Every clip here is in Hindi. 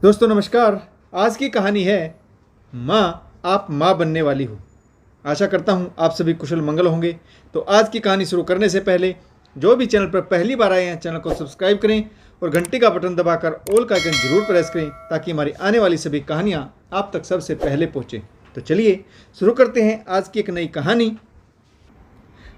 दोस्तों नमस्कार। आज की कहानी है माँ आप माँ बनने वाली हो। आशा करता हूँ आप सभी कुशल मंगल होंगे। तो आज की कहानी शुरू करने से पहले जो भी चैनल पर पहली बार आए हैं चैनल को सब्सक्राइब करें और घंटी का बटन दबाकर ऑल का आइकन जरूर प्रेस करें ताकि हमारी आने वाली सभी कहानियाँ आप तक सबसे पहले पहुँचें। तो चलिए शुरू करते हैं आज की एक नई कहानी।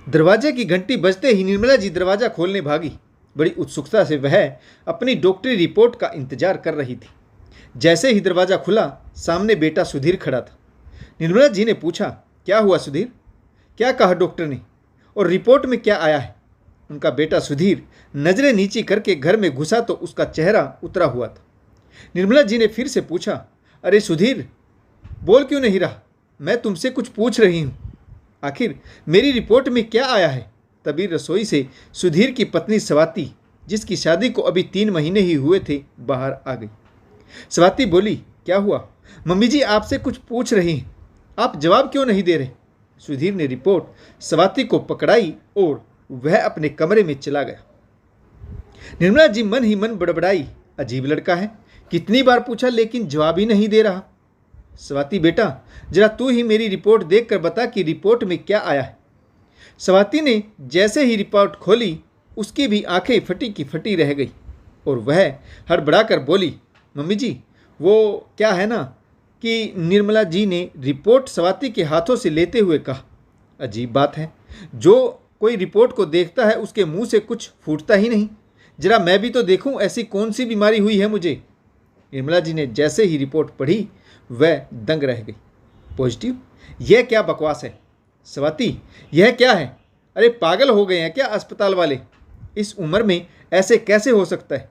दरवाजे की घंटी बजते ही निर्मला जी दरवाज़ा खोलने भागी। बड़ी उत्सुकता से वह अपनी डॉक्टरी रिपोर्ट का इंतजार कर रही थी। जैसे ही दरवाज़ा खुला सामने बेटा सुधीर खड़ा था। निर्मला जी ने पूछा, क्या हुआ सुधीर? क्या कहा डॉक्टर ने और रिपोर्ट में क्या आया है? उनका बेटा सुधीर नज़रें नीची करके घर में घुसा तो उसका चेहरा उतरा हुआ था। निर्मला जी ने फिर से पूछा, अरे सुधीर बोल क्यों नहीं रहा? मैं तुमसे कुछ पूछ रही हूँ। आखिर मेरी रिपोर्ट में क्या आया है? तभी रसोई से सुधीर की पत्नी स्वाति, जिसकी शादी को अभी 3 महीने ही हुए थे, बाहर आ गई। स्वाति बोली, क्या हुआ? मम्मी जी आपसे कुछ पूछ रही हैं, आप जवाब क्यों नहीं दे रहे? सुधीर ने रिपोर्ट स्वाति को पकड़ाई और वह अपने कमरे में चला गया। निर्मला जी मन ही मन बड़बड़ाई, अजीब लड़का है, कितनी बार पूछा लेकिन जवाब ही नहीं दे रहा। स्वाति बेटा जरा तू ही मेरी रिपोर्ट देखकर बता कि रिपोर्ट में क्या आया है। स्वाति ने जैसे ही रिपोर्ट खोली उसकी भी आंखें फटी की फटी रह गई और वह हड़बड़ाकर बोली, मम्मी जी वो क्या है ना कि निर्मला जी ने रिपोर्ट स्वाति के हाथों से लेते हुए कहा, अजीब बात है, जो कोई रिपोर्ट को देखता है उसके मुंह से कुछ फूटता ही नहीं। जरा मैं भी तो देखूं ऐसी कौन सी बीमारी हुई है मुझे। निर्मला जी ने जैसे ही रिपोर्ट पढ़ी वह दंग रह गई। पॉजिटिव? यह क्या बकवास है? स्वाति यह क्या है? अरे पागल हो गए हैं क्या अस्पताल वाले? इस उम्र में ऐसे कैसे हो सकता है?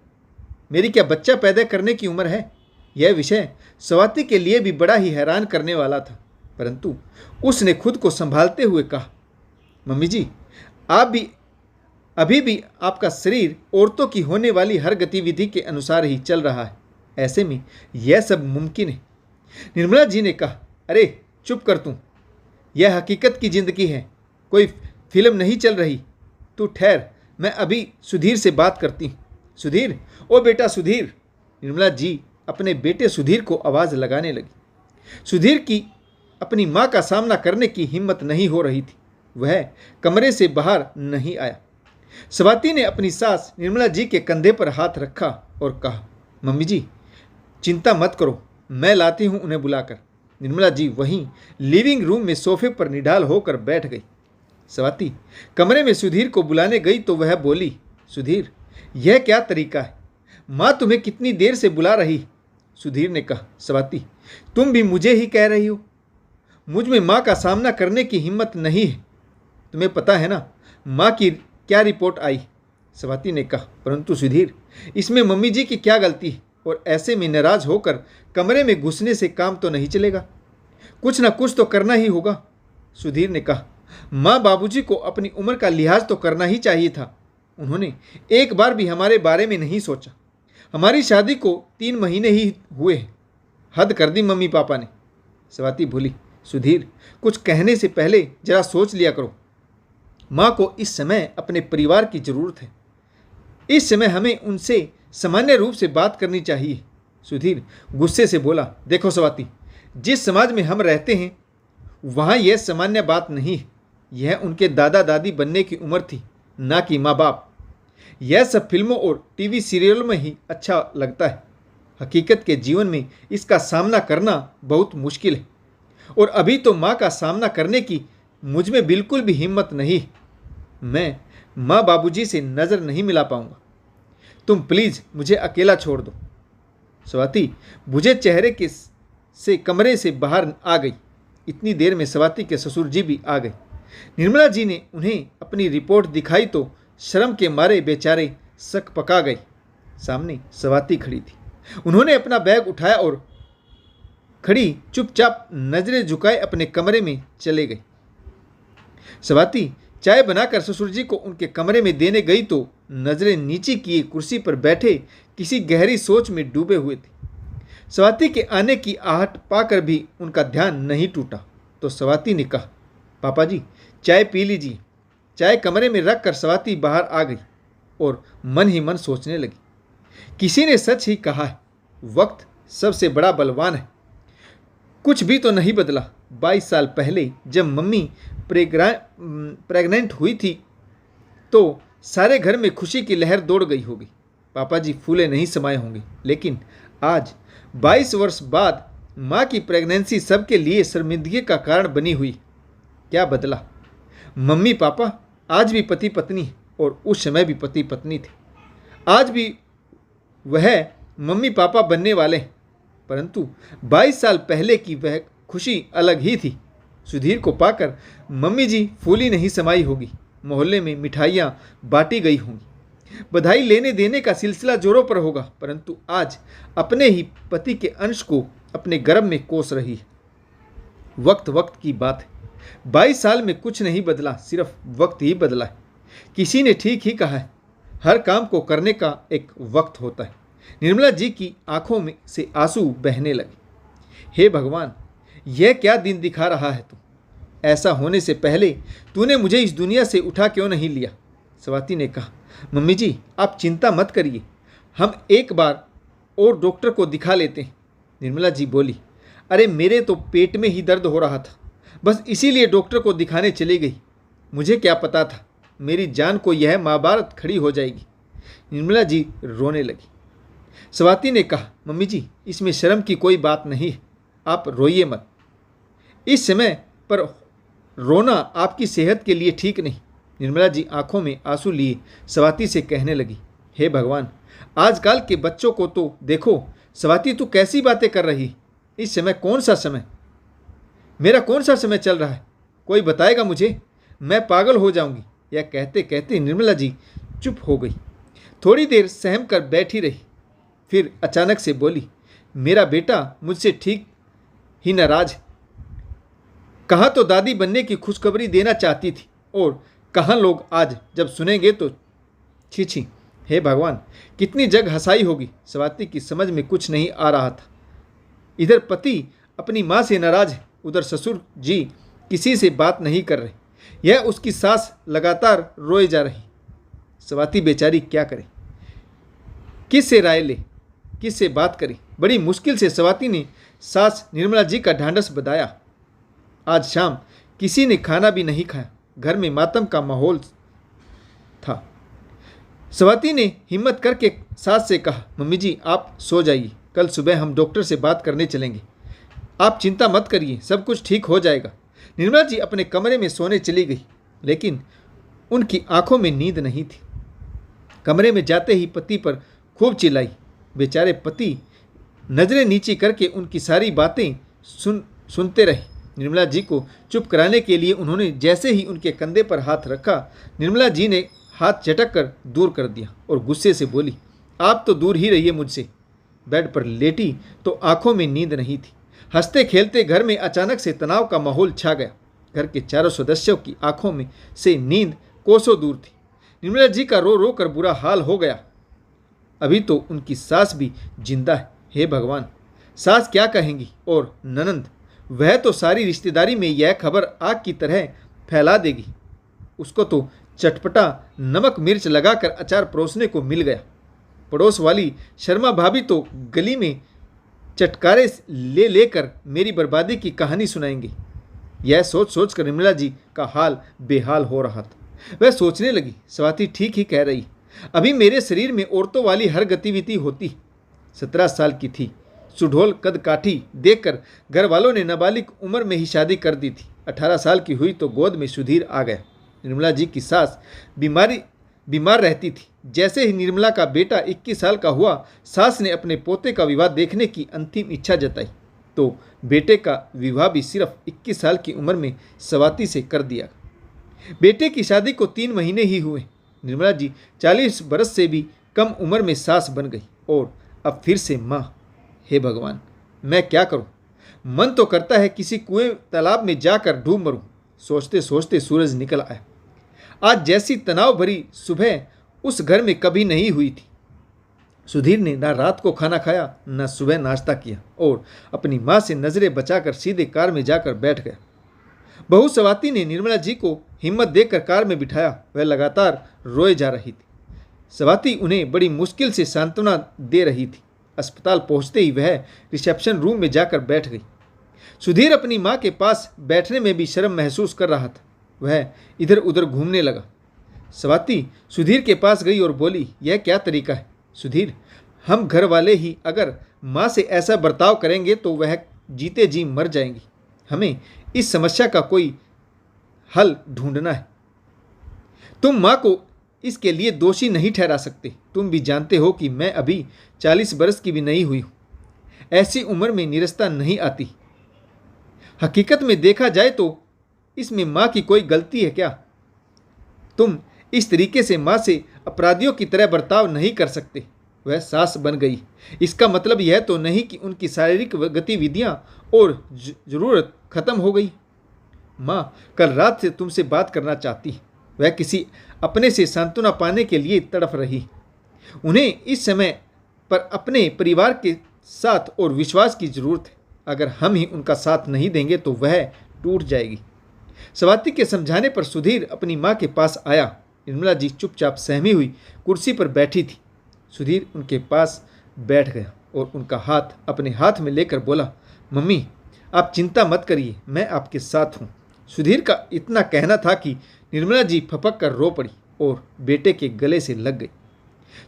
मेरी क्या बच्चा पैदा करने की उम्र है? यह विषय स्वाति के लिए भी बड़ा ही हैरान करने वाला था, परंतु उसने खुद को संभालते हुए कहा, मम्मी जी आप भी अभी भी आपका शरीर औरतों की होने वाली हर गतिविधि के अनुसार ही चल रहा है, ऐसे में यह सब मुमकिन है। निर्मला जी ने कहा, अरे चुप कर तू, यह हकीकत की ज़िंदगी है, कोई फिल्म नहीं चल रही। तू ठहर, मैं अभी सुधीर से बात करती हूँ। सुधीर, ओ बेटा सुधीर। निर्मला जी अपने बेटे सुधीर को आवाज़ लगाने लगी। सुधीर की अपनी माँ का सामना करने की हिम्मत नहीं हो रही थी, वह कमरे से बाहर नहीं आया। स्वाति ने अपनी सास निर्मला जी के कंधे पर हाथ रखा और कहा, मम्मी जी चिंता मत करो, मैं लाती हूँ उन्हें बुलाकर। निर्मला जी वहीं लिविंग रूम में सोफे पर निढाल होकर बैठ गई। स्वाति कमरे में सुधीर को बुलाने गई तो वह बोली, सुधीर यह क्या तरीका है? माँ तुम्हें कितनी देर से बुला रही। सुधीर ने कहा, स्वाति तुम भी मुझे ही कह रही हो? मुझ में माँ का सामना करने की हिम्मत नहीं है। तुम्हें पता है ना माँ की क्या रिपोर्ट आई? स्वाति ने कहा, परंतु सुधीर इसमें मम्मी जी की क्या गलती है? और ऐसे में नाराज होकर कमरे में घुसने से काम तो नहीं चलेगा, कुछ ना कुछ तो करना ही होगा। सुधीर ने कहा, माँ बाबूजी को अपनी उम्र का लिहाज तो करना ही चाहिए था, उन्होंने एक बार भी हमारे बारे में नहीं सोचा। हमारी शादी को 3 महीने ही हुए हैं, हद कर दी मम्मी पापा ने। स्वाति बोली, सुधीर कुछ कहने से पहले जरा सोच लिया करो, माँ को इस समय अपने परिवार की ज़रूरत है। इस समय हमें उनसे सामान्य रूप से बात करनी चाहिए। सुधीर गुस्से से बोला, देखो स्वाति जिस समाज में हम रहते हैं वहाँ यह सामान्य बात नहीं है, यह उनके दादा दादी बनने की उम्र थी, ना कि माँ बाप। यह सब फिल्मों और टीवी सीरियलों में ही अच्छा लगता है, हकीकत के जीवन में इसका सामना करना बहुत मुश्किल है और अभी तो माँ का सामना करने की मुझ में बिल्कुल भी हिम्मत नहीं। मैं माँ बाबूजी से नज़र नहीं मिला पाऊँगा, तुम प्लीज़ मुझे अकेला छोड़ दो। स्वाति बुझे चेहरे के से कमरे से बाहर आ गई। इतनी देर में स्वाति के ससुर जी भी आ गए। निर्मला जी ने उन्हें अपनी रिपोर्ट दिखाई तो शर्म के मारे बेचारे सक पका गए। सामने स्वाति खड़ी थी। उन्होंने अपना बैग उठाया और खड़ी चुपचाप नजरें झुकाए अपने कमरे में चले गई। स्वाति चाय बनाकर ससुर जी को उनके कमरे में देने गई तो नजरें नीचे किए कुर्सी पर बैठे किसी गहरी सोच में डूबे हुए थे। स्वाति के आने की आहट पाकर भी उनका ध्यान नहीं टूटा तो स्वाति ने कहा, पापा जी चाय पी लीजिए। चाय कमरे में रख कर स्वाति बाहर आ गई और मन ही मन सोचने लगी। किसी ने सच ही कहा है, वक्त सबसे बड़ा बलवान है। कुछ भी तो नहीं बदला। 22 साल पहले जब मम्मी प्रेग्नेंट हुई थी तो सारे घर में खुशी की लहर दौड़ गई होगी। पापा जी फूले नहीं समाये होंगे। लेकिन आज 22 वर्ष बाद माँ की प्रेगनेंसी सबके लिए शर्मिंदगी का कारण बनी हुई। क्या बदला? मम्मी पापा आज भी पति पत्नी हैं और उस समय भी पति पत्नी थे। आज भी वह मम्मी पापा बनने वाले हैं, परंतु 22 साल पहले की वह खुशी अलग ही थी। सुधीर को पाकर मम्मी जी फूली नहीं समाई होगी। मोहल्ले में मिठाइयाँ बांटी गई होंगी। बधाई लेने देने का सिलसिला जोरों पर होगा, परंतु आज अपने ही पति के अंश को अपने गर्भ में कोस रही है। वक्त वक्त की बात है। 22 साल में कुछ नहीं बदला, सिर्फ वक्त ही बदला है। किसी ने ठीक ही कहा है, हर काम को करने का एक वक्त होता है। निर्मला जी की आंखों में से आंसू बहने लगे। हे भगवान, यह क्या दिन दिखा रहा है तू? ऐसा होने से पहले तूने मुझे इस दुनिया से उठा क्यों नहीं लिया? स्वाति ने कहा, मम्मी जी आप चिंता मत करिए, हम एक बार और डॉक्टर को दिखा लेते हैं। निर्मला जी बोली, अरे मेरे तो पेट में ही दर्द हो रहा था, बस इसीलिए डॉक्टर को दिखाने चली गई। मुझे क्या पता था मेरी जान को यह महाभारत खड़ी हो जाएगी। निर्मला जी रोने लगी। स्वाति ने कहा, मम्मी जी इसमें शर्म की कोई बात नहीं है, आप रोइए मत। इस समय पर रोना आपकी सेहत के लिए ठीक नहीं। निर्मला जी आंखों में आंसू लिए स्वाति से कहने लगी, हे भगवान, आजकल के बच्चों को तो देखो। स्वाति तू कैसी बातें कर रही? इस समय कौन सा समय, मेरा कौन सा समय चल रहा है? कोई बताएगा मुझे? मैं पागल हो जाऊंगी। यह कहते कहते निर्मला जी चुप हो गई। थोड़ी देर सहम कर बैठी रही, फिर अचानक से बोली, मेरा बेटा मुझसे ठीक ही नाराज है। कहाँ तो दादी बनने की खुशखबरी देना चाहती थी और कहाँ लोग आज जब सुनेंगे तो छी छी। हे भगवान, कितनी जग हंसाई होगी। स्वाति की समझ में कुछ नहीं आ रहा था। इधर पति अपनी माँ से नाराज है, उधर ससुर जी किसी से बात नहीं कर रहे। यह उसकी सास लगातार रोए जा रही। स्वाति बेचारी क्या करे, किस से राय ले, किस से बात करे? बड़ी मुश्किल से स्वाति ने सास निर्मला जी का ढांढस बधाया। आज शाम किसी ने खाना भी नहीं खाया। घर में मातम का माहौल था। स्वाति ने हिम्मत करके सास से कहा, मम्मी जी आप सो जाइए, कल सुबह हम डॉक्टर से बात करने चलेंगे। आप चिंता मत करिए, सब कुछ ठीक हो जाएगा। निर्मला जी अपने कमरे में सोने चली गई, लेकिन उनकी आंखों में नींद नहीं थी। कमरे में जाते ही पति पर खूब चिल्लाई। बेचारे पति नजरें नीची करके उनकी सारी बातें सुनते रहे। निर्मला जी को चुप कराने के लिए उन्होंने जैसे ही उनके कंधे पर हाथ रखा, निर्मला जी ने हाथ झटक कर दूर कर दिया और गुस्से से बोली, आप तो दूर ही रहिए मुझसे। बेड पर लेटी तो आंखों में नींद नहीं थी। हंसते खेलते घर में अचानक से तनाव का माहौल छा गया। घर के चारों सदस्यों की आंखों में से नींद कोसों दूर थी। निर्मला जी का रो रो कर बुरा हाल हो गया। अभी तो उनकी सास भी जिंदा है। हे भगवान, सास क्या कहेंगी? और ननंद, वह तो सारी रिश्तेदारी में यह खबर आग की तरह फैला देगी। उसको तो चटपटा नमक मिर्च लगाकर अचार परोसने को मिल गया। पड़ोस वाली शर्मा भाभी तो गली में चटकारे ले लेकर मेरी बर्बादी की कहानी सुनाएंगी। यह सोच सोच कर निर्मला जी का हाल बेहाल हो रहा था। वह सोचने लगी, स्वाति ठीक ही कह रही, अभी मेरे शरीर में औरतों वाली हर गतिविधि होती। 17 साल की थी, सुढोल कद काठी देखकर घर वालों ने नाबालिग उम्र में ही शादी कर दी थी। 18 साल की हुई तो गोद में सुधीर आ गया। निर्मला जी की सास बीमार रहती थी। जैसे ही निर्मला का बेटा 21 साल का हुआ, सास ने अपने पोते का विवाह देखने की अंतिम इच्छा जताई, तो बेटे का विवाह भी सिर्फ 21 साल की उम्र में स्वाति से कर दिया। बेटे की शादी को 3 महीने ही हुए। निर्मला जी 40 बरस से भी कम उम्र में सास बन गई और अब फिर से माँ। हे भगवान, मैं क्या करूं? मन तो करता है किसी कुएं तालाब में जाकर डूब मरूं। सोचते सोचते सूरज निकल आया। आज जैसी तनाव भरी सुबह उस घर में कभी नहीं हुई थी। सुधीर ने ना रात को खाना खाया, ना सुबह नाश्ता किया और अपनी माँ से नजरें बचाकर सीधे कार में जाकर बैठ गया। बहू स्वाति ने निर्मला जी को हिम्मत देकर कार में बिठाया। वह लगातार रोए जा रही थी। स्वाति उन्हें बड़ी मुश्किल से सांत्वना दे रही थी। अस्पताल पहुंचते ही वह रिसेप्शन रूम में जाकर बैठ गई। सुधीर अपनी माँ के पास बैठने में भी शर्म महसूस कर रहा था। वह इधर उधर घूमने लगा। स्वाति सुधीर के पास गई और बोली, यह क्या तरीका है सुधीर? हम घर वाले ही अगर माँ से ऐसा बर्ताव करेंगे तो वह जीते जी मर जाएंगी। हमें इस समस्या का कोई हल ढूंढना है। तुम माँ को इसके लिए दोषी नहीं ठहरा सकते। तुम भी जानते हो कि मैं अभी 40 बरस की भी नहीं हुई हूँ। ऐसी उम्र में नीरसता नहीं आती। हकीकत में देखा जाए तो इसमें माँ की कोई गलती है क्या? तुम इस तरीके से माँ से अपराधियों की तरह बर्ताव नहीं कर सकते। वह सास बन गई। इसका मतलब यह तो नहीं कि उनकी शारीरिक गतिविधियाँ और ज़रूरत खत्म हो गई। माँ कल रात से तुमसे बात करना चाहती। वह किसी अपने से सांत्वना पाने के लिए तड़फ रही। उन्हें इस समय पर अपने परिवार के साथ और विश्वास की ज़रूरत है। अगर हम ही उनका साथ नहीं देंगे तो वह टूट जाएगी। स्वाति के समझाने पर सुधीर अपनी माँ के पास आया। निर्मला जी चुपचाप सहमी हुई कुर्सी पर बैठी थी। सुधीर उनके पास बैठ गया और उनका हाथ अपने हाथ में लेकर बोला, मम्मी आप चिंता मत करिए, मैं आपके साथ हूँ। सुधीर का इतना कहना था कि निर्मला जी फपक कर रो पड़ी और बेटे के गले से लग गई।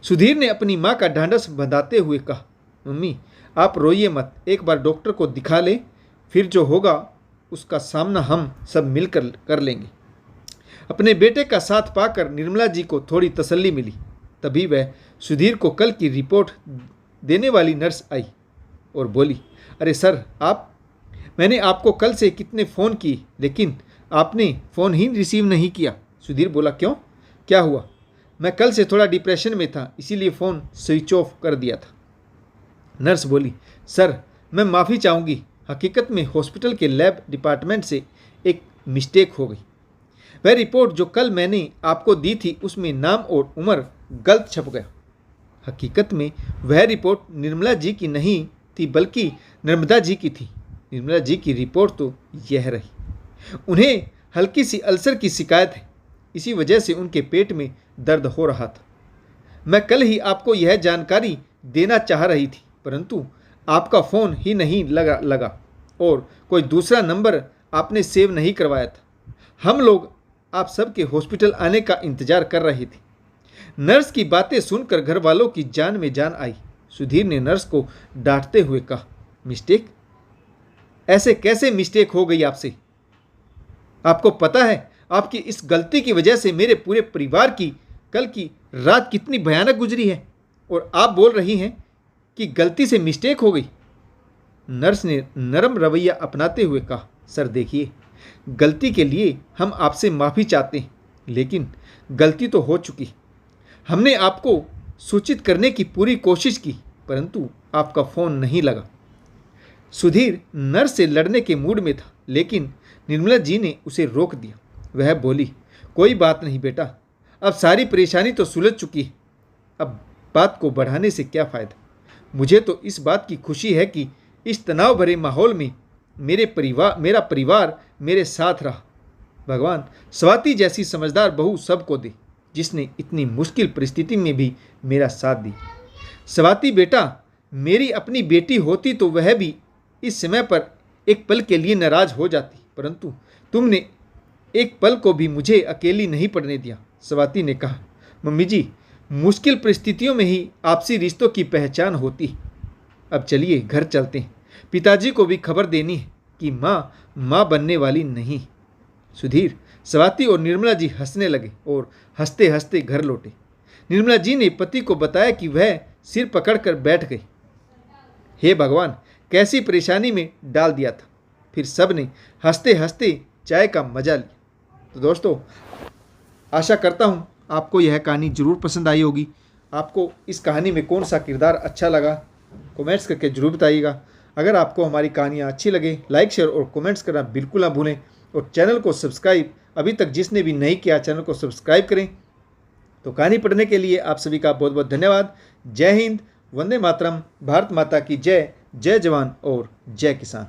सुधीर ने अपनी माँ का ढांढस बंधाते हुए कहा, मम्मी आप रोइए मत, एक बार डॉक्टर को दिखा ले, फिर जो होगा उसका सामना हम सब मिलकर कर लेंगे। अपने बेटे का साथ पाकर निर्मला जी को थोड़ी तसल्ली मिली। तभी वह सुधीर को कल की रिपोर्ट देने वाली नर्स आई और बोली, अरे सर मैंने आपको कल से कितने फ़ोन किए लेकिन आपने फ़ोन ही रिसीव नहीं किया। सुधीर बोला, क्यों, क्या हुआ? मैं कल से थोड़ा डिप्रेशन में था, इसीलिए फ़ोन स्विच ऑफ कर दिया था। नर्स बोली, सर मैं माफ़ी चाहूँगी, हकीकत में हॉस्पिटल के लैब डिपार्टमेंट से एक मिस्टेक हो गई। वह रिपोर्ट जो कल मैंने आपको दी थी उसमें नाम और उम्र गलत छप गया। हकीकत में वह रिपोर्ट निर्मला जी की नहीं थी बल्कि नर्मदा जी की थी। निर्मला जी की रिपोर्ट तो यह रही। उन्हें हल्की सी अल्सर की शिकायत है, इसी वजह से उनके पेट में दर्द हो रहा था। मैं कल ही आपको यह जानकारी देना चाह रही थी परंतु आपका फ़ोन ही नहीं लगा और कोई दूसरा नंबर आपने सेव नहीं करवाया था। हम लोग आप सबके हॉस्पिटल आने का इंतज़ार कर रहे थे। नर्स की बातें सुनकर घर वालों की जान में जान आई। सुधीर ने नर्स को डांटते हुए कहा, मिस्टेक? ऐसे कैसे मिस्टेक हो गई आपसे? आपको पता है आपकी इस गलती की वजह से मेरे पूरे परिवार की कल की रात कितनी भयानक गुजरी है और आप बोल रही हैं कि गलती से मिस्टेक हो गई। नर्स ने नरम रवैया अपनाते हुए कहा, सर देखिए, गलती के लिए हम आपसे माफ़ी चाहते हैं लेकिन गलती तो हो चुकी। हमने आपको सूचित करने की पूरी कोशिश की परंतु आपका फ़ोन नहीं लगा। सुधीर नर्स से लड़ने के मूड में था लेकिन निर्मला जी ने उसे रोक दिया। वह बोली, कोई बात नहीं बेटा, अब सारी परेशानी तो सुलझ चुकी है, अब बात को बढ़ाने से क्या फ़ायदा। मुझे तो इस बात की खुशी है कि इस तनाव भरे माहौल में मेरा परिवार मेरे साथ रहा। भगवान स्वाति जैसी समझदार बहू सबको दे जिसने इतनी मुश्किल परिस्थिति में भी मेरा साथ दी। स्वाति बेटा, मेरी अपनी बेटी होती तो वह भी इस समय पर एक पल के लिए नाराज़ हो जाती परंतु तुमने एक पल को भी मुझे अकेली नहीं पड़ने दिया। स्वाति ने कहा, मम्मी जी, मुश्किल परिस्थितियों में ही आपसी रिश्तों की पहचान होती। अब चलिए घर चलते हैं, पिताजी को भी खबर देनी है कि माँ बनने वाली नहीं। सुधीर, स्वाति और निर्मला जी हंसने लगे और हंसते हंसते घर लौटे। निर्मला जी ने पति को बताया कि वह सिर पकड़कर बैठ गई। हे भगवान, कैसी परेशानी में डाल दिया था। फिर सब ने हंसते हंसते चाय का मजा लिया। तो दोस्तों, आशा करता हूँ आपको यह कहानी ज़रूर पसंद आई होगी। आपको इस कहानी में कौन सा किरदार अच्छा लगा कमेंट्स करके ज़रूर बताइएगा। अगर आपको हमारी कहानियाँ अच्छी लगे, लाइक शेयर और कमेंट्स करना बिल्कुल ना भूलें और चैनल को सब्सक्राइब अभी तक जिसने भी नहीं किया चैनल को सब्सक्राइब करें। तो कहानी पढ़ने के लिए आप सभी का बहुत बहुत धन्यवाद। जय हिंद, वंदे मातरम, भारत माता की जय, जय जवान और जय किसान।